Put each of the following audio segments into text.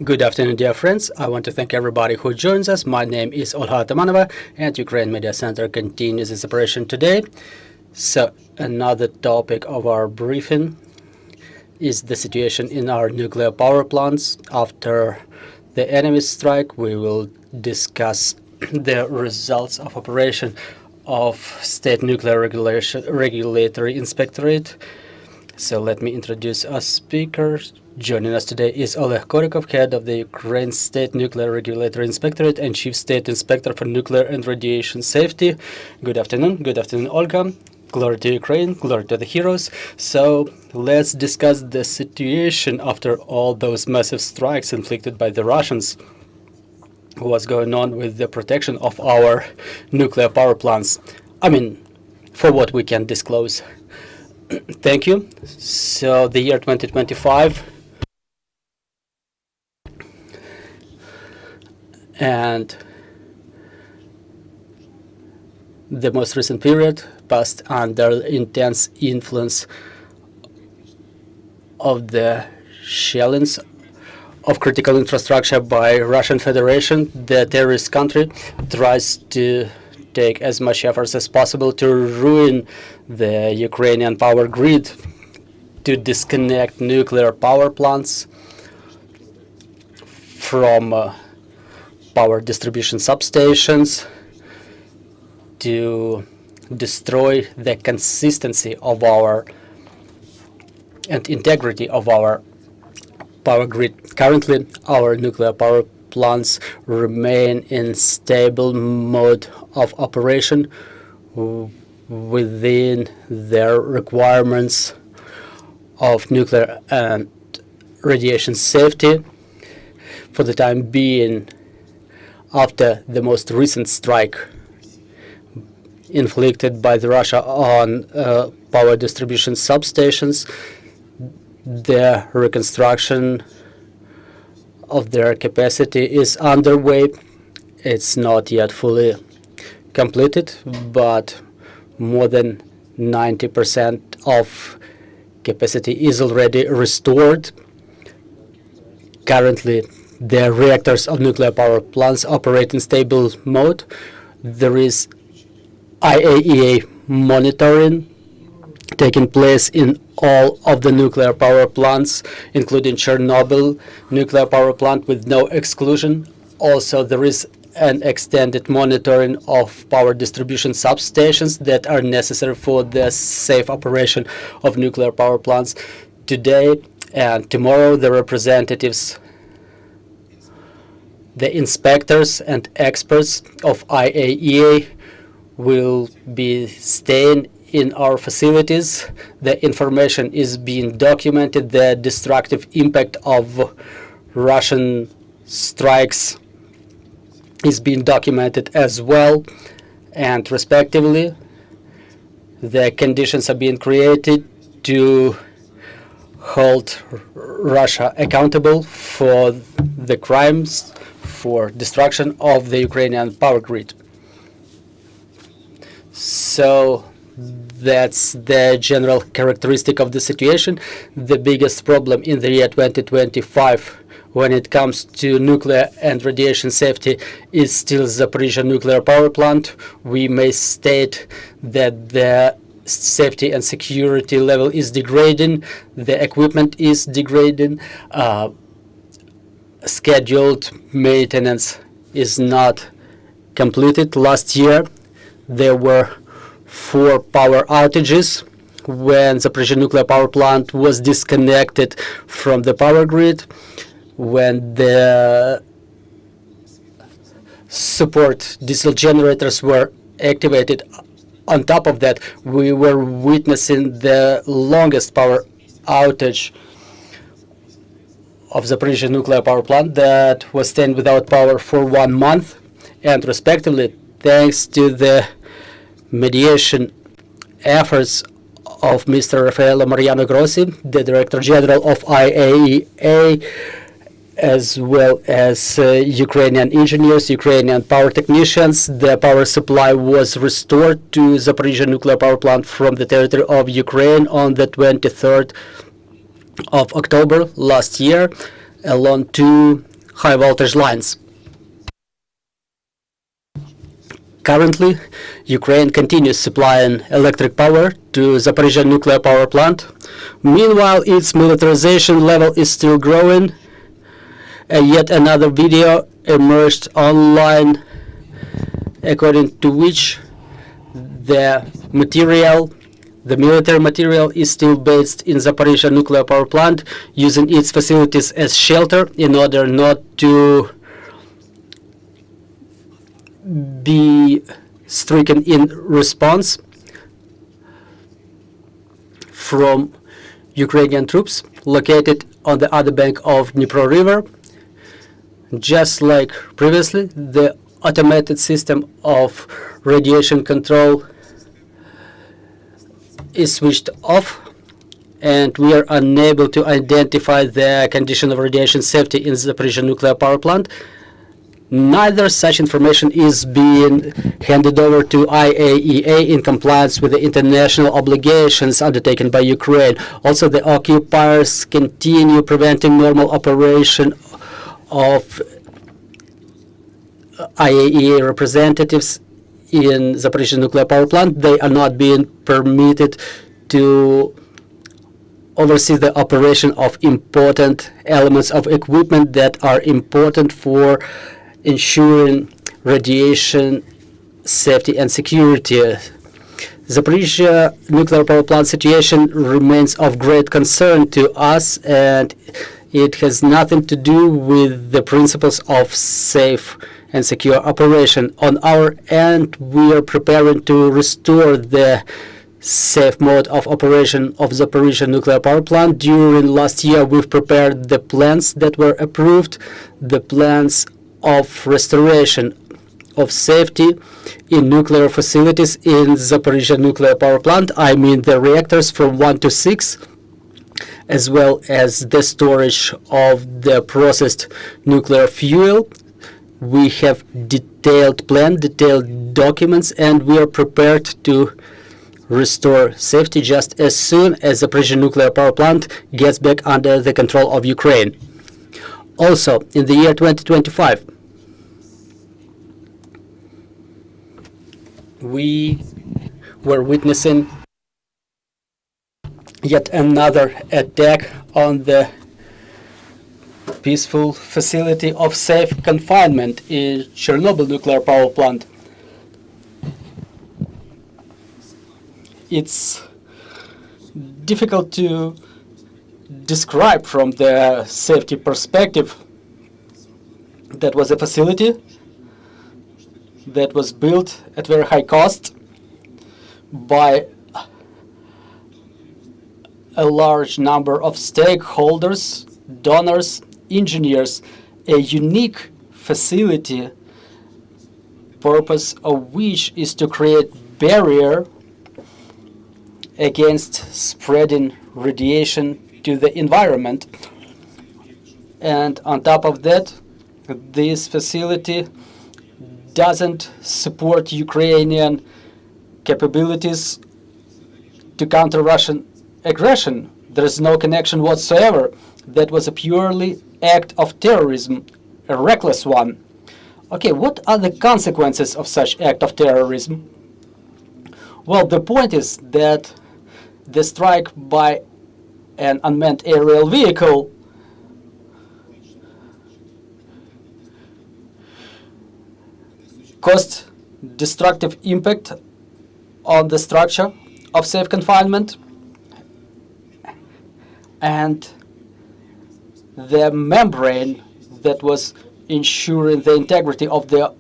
Good afternoon, dear friends. I want to thank everybody who joins us. My name is Oleh, and Ukraine Media Center continues its operation today. So, another topic of our briefing is the situation in our nuclear power plants. After the enemy strike, we will discuss the results of operation of State Nuclear Regulatory Inspectorate. So let me introduce our speakers. Joining us today is Oleh Korikov, head of the Ukraine State Nuclear Regulatory Inspectorate and Chief State Inspector for Nuclear and Radiation Safety. Good afternoon. Good afternoon, Olga. Glory to Ukraine. Glory to the heroes. So let's discuss the situation after all those massive strikes inflicted by the Russians. What's going on with the protection of our nuclear power plants? I mean, for what we can disclose. Thank you. So the year 2025 and the most recent period passed under intense influence of the shellings of critical infrastructure by Russian Federation. The terrorist country tries to take as much efforts as possible to ruin the Ukrainian power grid, to disconnect nuclear power plants from power distribution substations, to destroy the consistency of our and integrity of our power grid. Currently, our nuclear power plants remain in stable mode of operation within their requirements of nuclear and radiation safety. For the time being, after the most recent strike inflicted by the Russia on power distribution substations, the reconstruction of their capacity is underway. It's not yet fully completed, but more than 90% of capacity is already restored. Currently, the reactors of nuclear power plants operate in stable mode. There is IAEA monitoring taking place in all of the nuclear power plants, including Chernobyl nuclear power plant with no exclusion. Also, there is an extended monitoring of power distribution substations that are necessary for the safe operation of nuclear power plants. Today and tomorrow, the representatives, the inspectors and experts of IAEA will be staying in our facilities. The information is being documented. The destructive impact of Russian strikes is being documented as well, and respectively, the conditions are being created to hold Russia accountable for the crimes, for destruction of the Ukrainian power grid. So that's the general characteristic of the situation. The biggest problem in the year 2025 when it comes to nuclear and radiation safety is still Zaporizhzhia nuclear power plant. We may state that the safety and security level is degrading, the equipment is degrading, scheduled maintenance is not completed. Last year, there were 4 power outages when the Zaporizhzhia nuclear power plant was disconnected from the power grid, when the support diesel generators were activated. On top of that, we were witnessing the longest power outage of the Zaporizhzhia nuclear power plant that was staying without power for 1 month, and respectively, thanks to the mediation efforts of Mr. Raffaello Mariano Grossi, the Director General of IAEA, as well as Ukrainian engineers, Ukrainian power technicians. The power supply was restored to Zaporizhzhia nuclear power plant from the territory of Ukraine on the 23rd of October last year. along two high voltage lines. Currently, Ukraine continues supplying electric power to Zaporizhzhia nuclear power plant. Meanwhile, its militarization level is still growing. Yet another video emerged online, according to which the military material is still based in Zaporizhzhia nuclear power plant, using its facilities as shelter in order not to be stricken in response from Ukrainian troops located on the other bank of Dnipro River. Just like previously, the automated system of radiation control is switched off, and we are unable to identify the condition of radiation safety in the Zaporizhzhia nuclear power plant. Neither such information is being handed over to IAEA in compliance with the international obligations undertaken by Ukraine. Also, the occupiers continue preventing normal operation of IAEA representatives in Zaporizhzhia nuclear power plant. They are not being permitted to oversee the operation of important elements of equipment that are important for ensuring radiation safety and security. Zaporizhzhia nuclear power plant situation remains of great concern to us, and it has nothing to do with the principles of safe and secure operation. On our end, we are preparing to restore the safe mode of operation of Zaporizhzhia nuclear power plant. During last year, we've prepared the plans that were approved, the plans of restoration of safety in nuclear facilities in Zaporizhzhia nuclear power plant. I mean the reactors from 1 to 6, as well as the storage of the processed nuclear fuel. We have detailed plan, detailed documents, and we are prepared to restore safety just as soon as the Zaporizhzhia nuclear power plant gets back under the control of Ukraine. Also, in the year 2025, we were witnessing yet another attack on the peaceful facility of safe confinement in Chernobyl nuclear power plant. It's difficult to describe from the safety perspective. That was a facility that was built at very high cost by a large number of stakeholders, donors, engineers, a unique facility, purpose of which is to create barrier against spreading radiation to the environment. And on top of that, this facility doesn't support Ukrainian capabilities to counter Russian aggression. There is no connection whatsoever. That was a purely act of terrorism, a reckless one. Okay, what are the consequences of such act of terrorism? Well, the point is that the strike by an unmanned aerial vehicle caused destructive impact on the structure of safe confinement, and the membrane that was ensuring the integrity of the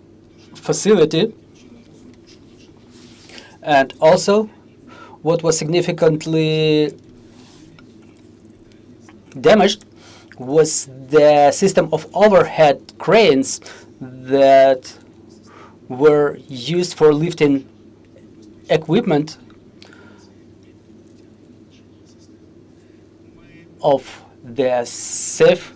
facility. And also, what was significantly damaged was the system of overhead cranes that were used for lifting equipment of the safe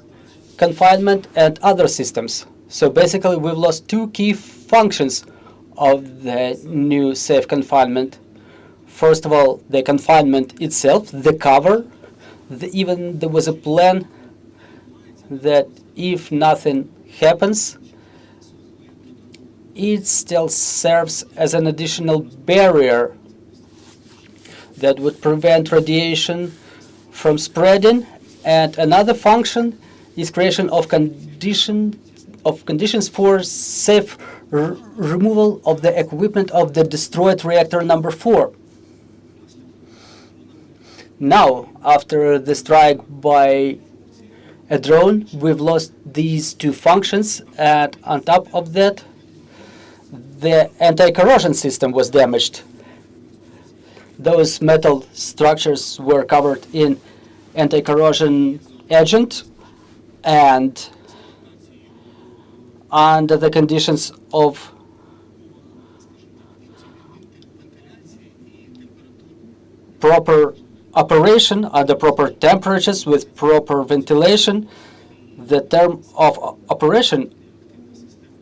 confinement and other systems. So basically, we've lost two key functions of the new safe confinement. First of all, the confinement itself, the cover. Even there was a plan that if nothing happens, it still serves as an additional barrier that would prevent radiation from spreading. And another function is creation of conditions for safe removal of the equipment of the destroyed reactor number 4. Now, after the strike by a drone, we've lost these two functions, and on top of that, the anti-corrosion system was damaged. Those metal structures were covered in anti-corrosion agent, and under the conditions of proper operation, under proper temperatures with proper ventilation, the term of operation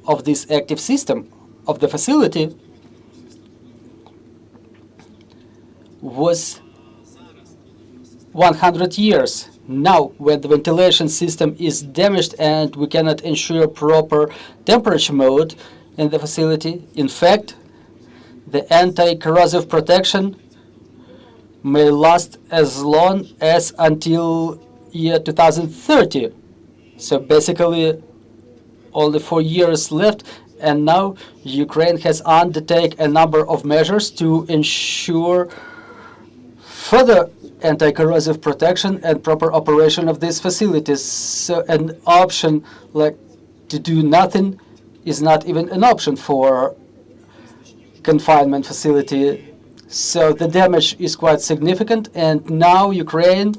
of this active system of the facility was 100 years. Now, when the ventilation system is damaged and we cannot ensure proper temperature mode in the facility, in fact, the anti-corrosive protection may last as long as until year 2030. So basically, only 4 years left, and now Ukraine has undertaken a number of measures to ensure further anti-corrosive protection and proper operation of these facilities. So an option like to do nothing is not even an option for confinement facility. So the damage is quite significant, and now Ukraine,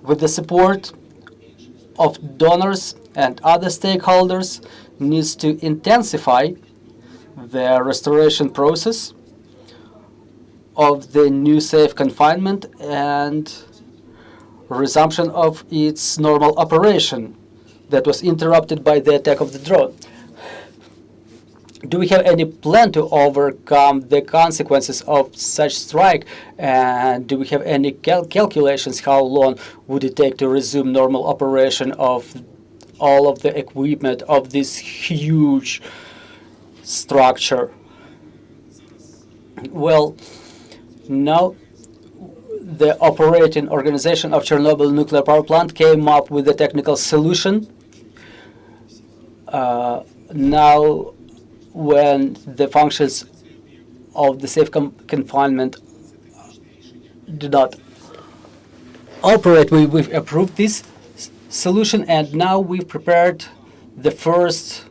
with the support of donors and other stakeholders, needs to intensify the restoration process of the new safe confinement and resumption of its normal operation that was interrupted by the attack of the drone. Do we have any plan to overcome the consequences of such strike? And do we have any calculations how long would it take to resume normal operation of all of the equipment of this huge structure? Well, now the operating organization of Chernobyl nuclear power plant came up with a technical solution. Now, when the functions of the safe confinement do not operate, we've approved this solution, and now we've prepared the first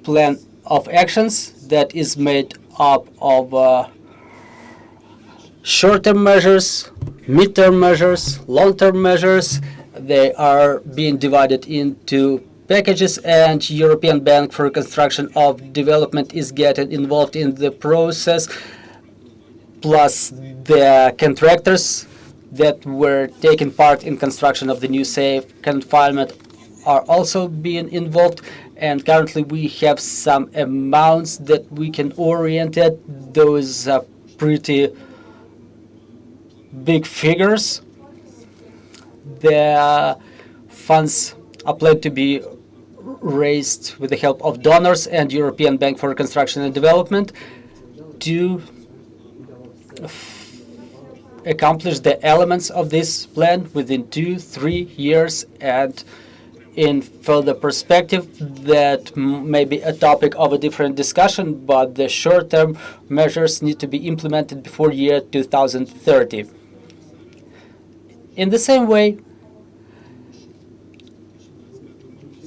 plan of actions that is made up of short-term measures, mid-term measures, long-term measures. They are being divided into packages, and European Bank for Reconstruction of Development is getting involved in the process, plus the contractors that were taking part in construction of the new safe confinement are also being involved, and currently we have some amounts that we can orient it. Those are pretty big figures. The funds are planned to be raised with the help of donors and European Bank for Reconstruction and Development to accomplish the elements of this plan within 2-3 years, and in further perspective that may be a topic of a different discussion, but the short-term measures need to be implemented before year 2030. In the same way,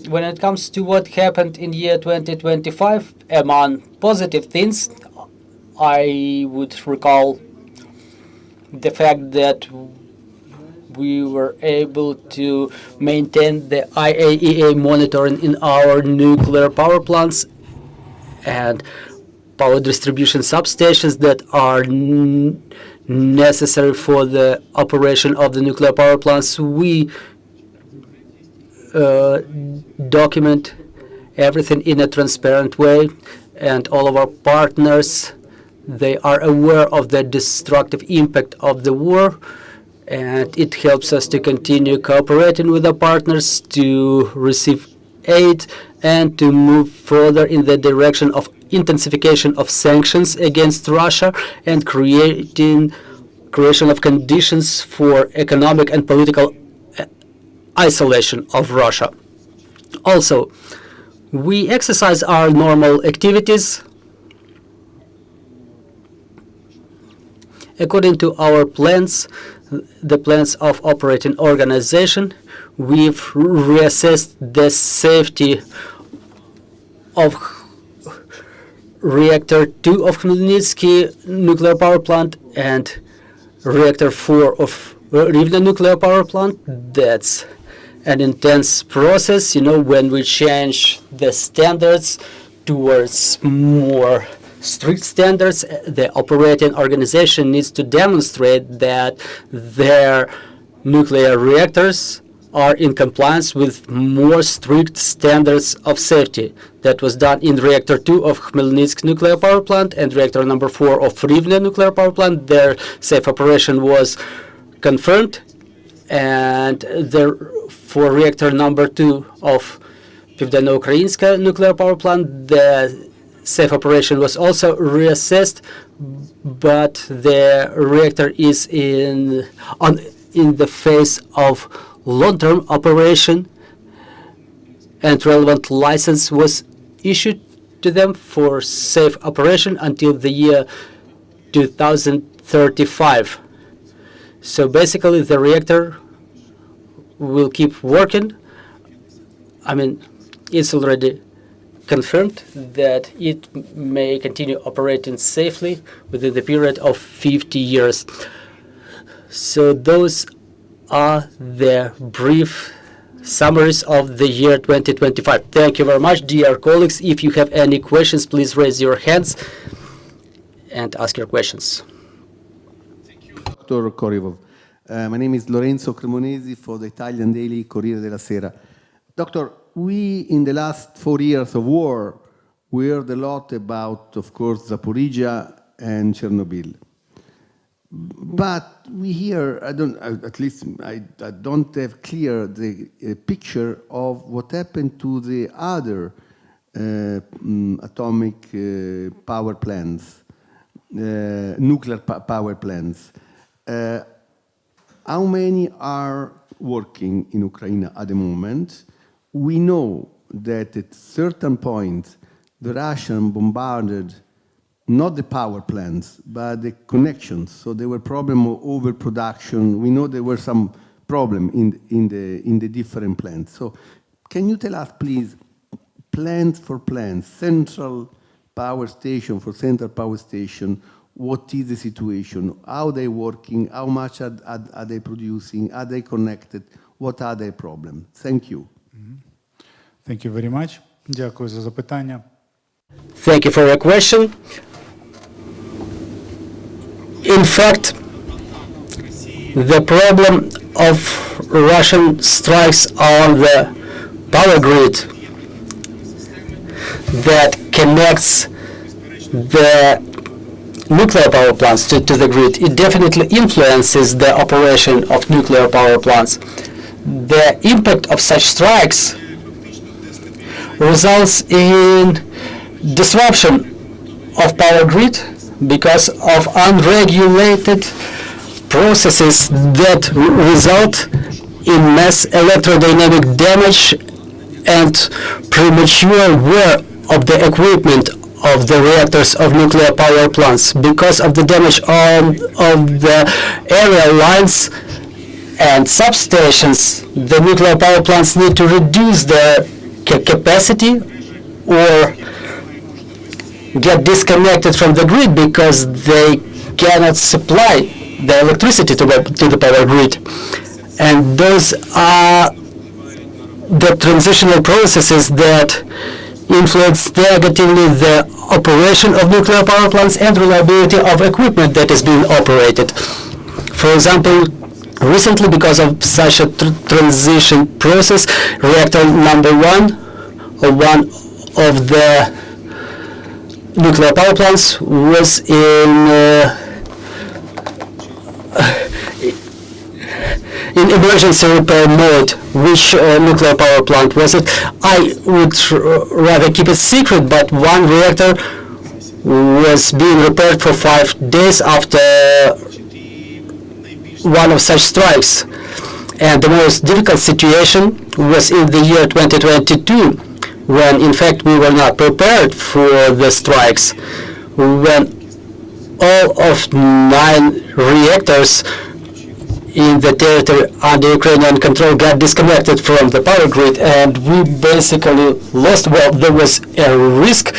when it comes to what happened in year 2025, among positive things, I would recall the fact that we were able to maintain the IAEA monitoring in our nuclear power plants and power distribution substations that are necessary for the operation of the nuclear power plants. We document everything in a transparent way, and all of our partners, they are aware of the destructive impact of the war, and it helps us to continue cooperating with our partners to receive aid and to move further in the direction of intensification of sanctions against Russia and creation of conditions for economic and political isolation of Russia. Also, we exercise our normal activities according to our plans, the plans of operating organization. We've reassessed the safety of Reactor 2 of Khmelnytsky nuclear power plant and Reactor 4 of Rivne nuclear power plant. That's an intense process, when we change the standards towards more strict standards. The operating organization needs to demonstrate that their nuclear reactors are in compliance with more strict standards of safety. That was done in Reactor 2 of Khmelnytsk nuclear power plant and Reactor number 4 of Rivne nuclear power plant. Their safe operation was confirmed, and for Reactor number 2 of Pivdeno-Ukrainska nuclear power plant, the safe operation was also reassessed, but the reactor is in the phase of long-term operation, and relevant license was issued to them for safe operation until the year 2035. So basically, the reactor will keep working. It's already confirmed that it may continue operating safely within the period of 50 years. So those are the brief summaries of the year 2025. Thank you very much, dear colleagues. If you have any questions, please raise your hands and ask your questions. Thank you, Dr. Korikov. My name is Lorenzo Cremonesi for the Italian daily Corriere della Sera. Doctor, we, in the last 4 years of war, we heard a lot about, of course, Zaporizhia and Chernobyl. But we hear, I don't have clear the picture of what happened to the other atomic power plants, nuclear power plants. How many are working in Ukraine at the moment? We know that at certain point, the Russians bombarded not the power plants, but the connections. So there were problems of overproduction. We know there were some problems in the different plants. So can you tell us, please, plant for plant, central power station for central power station, what is the situation? How are they working? How much are they producing? Are they connected? What are their problems? Thank you. Thank you very much. Дякую за запитання. Thank you for your question. In fact, the problem of Russian strikes on the power grid that connects the nuclear power plants to the grid, it definitely influences the operation of nuclear power plants. The impact of such strikes results in disruption of power grid because of unregulated processes that result in mass electrodynamic damage and premature wear of the equipment of the reactors of nuclear power plants. Because of the damage of the area lines and substations, the nuclear power plants need to reduce their capacity or get disconnected from the grid because they cannot supply the electricity to the power grid. And those are the transitional processes that influence negatively the operation of nuclear power plants and reliability of equipment that is being operated. For example, recently, because of such a transition process, reactor number 1 of the nuclear power plants was emergency repair mode. Which nuclear power plant was it? I would rather keep it secret, but one reactor was being repaired for 5 days after one of such strikes. And the most difficult situation was in the year 2022, when in fact we were not prepared for the strikes, when all of 9 reactors in the territory under Ukrainian control got disconnected from the power grid, and we basically lost. Well, there was a risk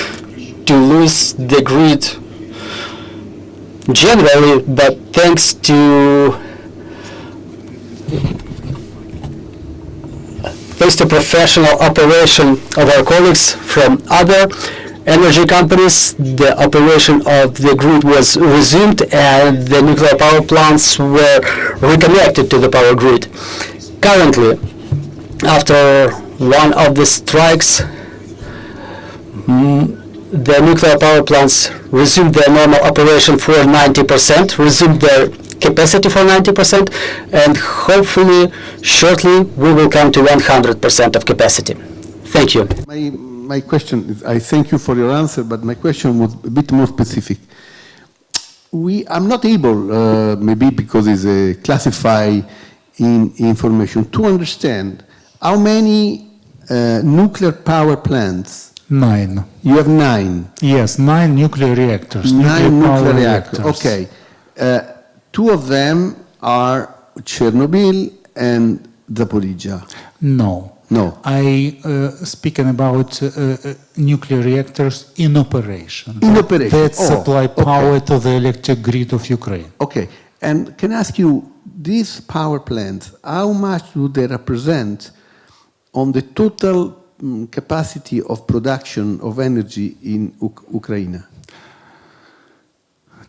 to lose the grid generally, but thanks to professional operation of our colleagues from other energy companies, the operation of the grid was resumed and the nuclear power plants were reconnected to the power grid. Currently, after one of the strikes, the nuclear power plants resumed their normal operation for 90%, resumed their capacity for 90%, and hopefully shortly we will come to 100% of capacity. Thank you. My question is, I thank you for your answer, but my question was a bit more specific. I'm not able, maybe because it's a classified information, to understand how many nuclear power plants. 9. You have 9. Yes, 9 nuclear reactors. 9 nuclear reactors. Okay. 2 of them are Chernobyl and Zaporizhzhia. No. No. I speaking about nuclear reactors in operation. In operation. That supply power okay. to the electric grid of Ukraine. Okay. And can I ask you, these power plants, how much do they represent on the total capacity of production of energy in Ukraine?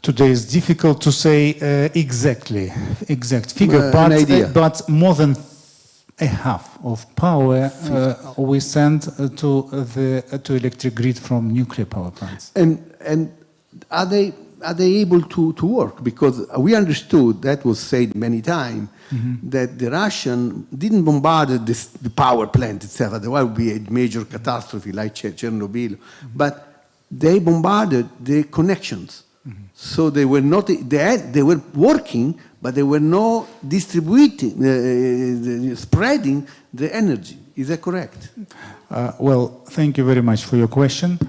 Today is difficult to say exact figure, but more than a half of power we send to the electric grid from nuclear power plants. And are they able to work? Because we understood, that was said many times, that the Russian didn't bombard the power plant itself. Otherwise, it would be a major catastrophe like Chernobyl. But they bombarded the connections. So they were not. They were working, but they were not distributing, spreading the energy. Is that correct? Well, thank you very much for your question.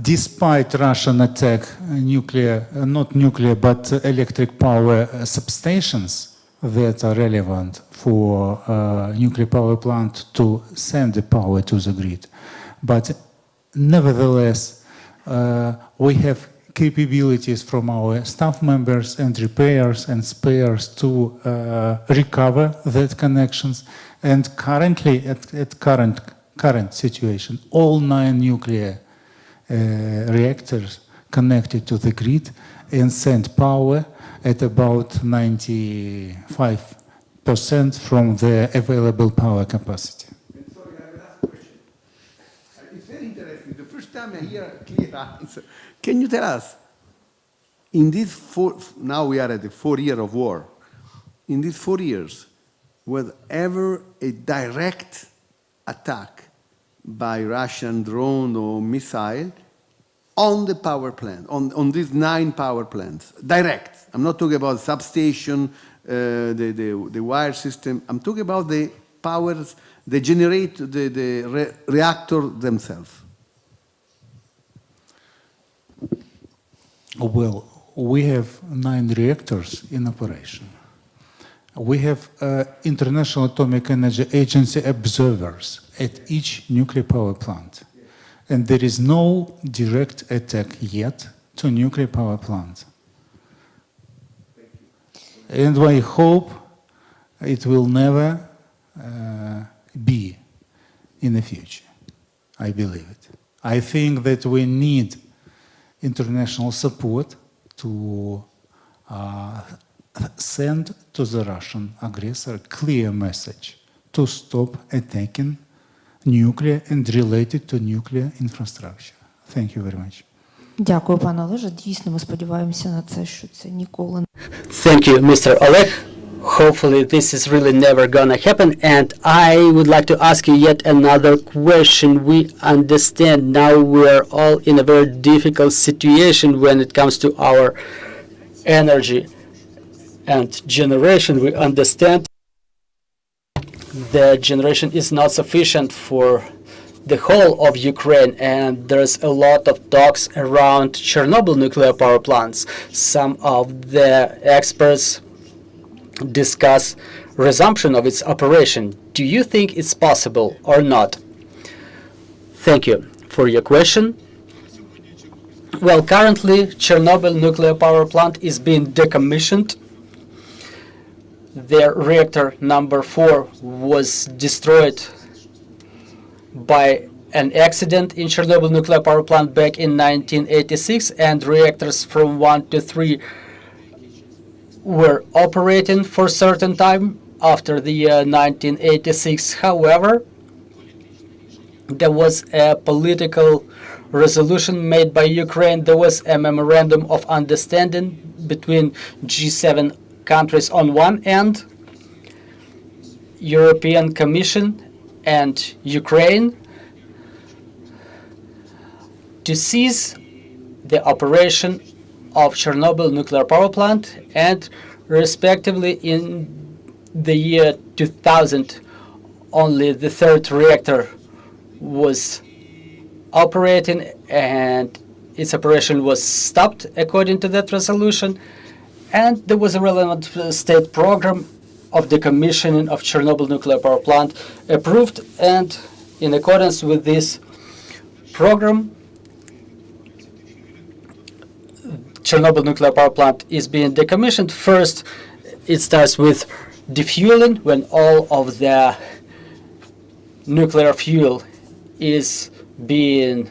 Despite Russian attack, not nuclear, but electric power substations that are relevant for nuclear power plant to send the power to the grid. But nevertheless, we have capabilities from our staff members and repairs and spares to recover that connections. And currently, at current situation, all 9 nuclear reactors connected to the grid and send power at about 95% from the available power capacity. Sorry, I have a last question. It's very interesting. The first time I hear a clear answer. Can you tell us, in these now we are at the 4 year of war, in these 4 years, was ever a direct attack by Russian drone or missile on the power plant, on these 9 power plants, direct? I'm not talking about substation, the wire system. I'm talking about the powers, they generate the reactor themselves. Well, we have 9 reactors in operation. We have International Atomic Energy Agency observers at each nuclear power plant. And there is no direct attack yet to nuclear power plant. And I hope it will never be in the future. I believe it. I think that we need international support to send to the Russian aggressor a clear message to stop attacking nuclear and related to nuclear infrastructure. Thank you very much. Дякую, пане Олеже. Дійсно, ми сподіваємося на це, що це ніколи. Thank you, Mr. Oleh. Hopefully this is really never gonna happen. And I would like to ask you yet another question. We understand now we're all in a very difficult situation when it comes to our energy and generation. We understand the generation is not sufficient for the whole of Ukraine, and there's a lot of talks around Chernobyl nuclear power plants. Some of the experts discuss resumption of its operation. Do you think it's possible or not? Thank you for your question. Well, currently Chernobyl nuclear power plant is being decommissioned. Their reactor number 4 was destroyed by an accident in Chernobyl nuclear power plant back in 1986, and reactors from 1 to 3 were operating for a certain time after the year 1986. However, there was a political resolution made by Ukraine. There was a memorandum of understanding between G7 countries on one end, European Commission and Ukraine, to cease the operation of Chernobyl nuclear power plant, and respectively in the year 2000 only the 3rd reactor was operating and its operation was stopped according to that resolution. And there was a relevant state program of decommissioning of Chernobyl nuclear power plant approved, and in accordance with this program, Chernobyl nuclear power plant is being decommissioned. First, it starts with defueling, when all of the nuclear fuel is being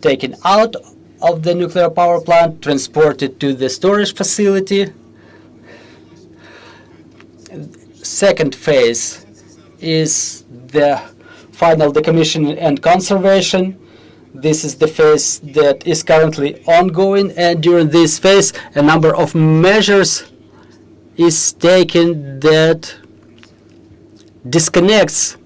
taken out of the nuclear power plant, transported to the storage facility. Second phase is the final decommissioning and conservation. This is the phase that is currently ongoing, and during this phase a number of measures is taken that disconnects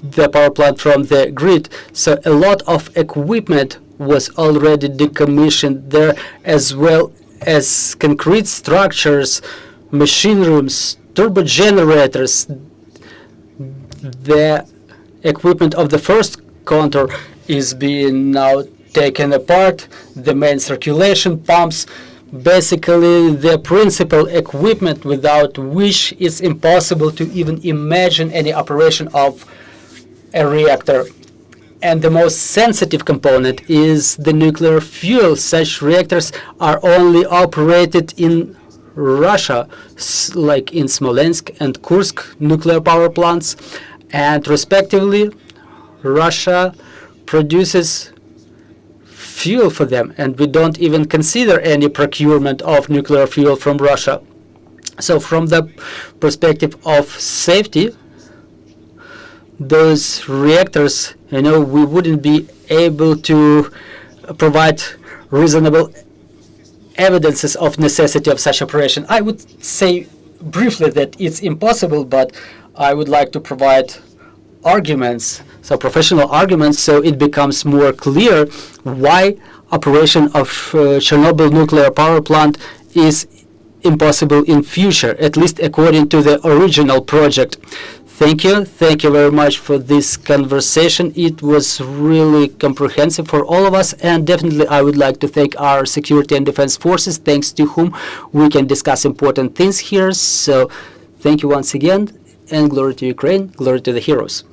the power plant from the grid. So a lot of equipment was already decommissioned there, as well as concrete structures, machine rooms, turbo generators. The equipment of the first contour is being now taken apart. The main circulation pumps, basically the principal equipment without which it's impossible to even imagine any operation of a reactor. And the most sensitive component is the nuclear fuel. Such reactors are only operated in Russia, like in Smolensk and Kursk nuclear power plants, and respectively Russia produces fuel for them, and we don't even consider any procurement of nuclear fuel from Russia. So from the perspective of safety, those reactors, we wouldn't be able to provide reasonable evidences of necessity of such operation. I would say briefly that it's impossible, but I would like to provide arguments, so professional arguments, so it becomes more clear why operation of Chernobyl nuclear power plant is impossible in future, at least according to the original project. Thank you. Thank you very much for this conversation. It was really comprehensive for all of us, and definitely I would like to thank our security and defense forces, thanks to whom we can discuss important things here. So thank you once again, and glory to Ukraine, glory to the heroes.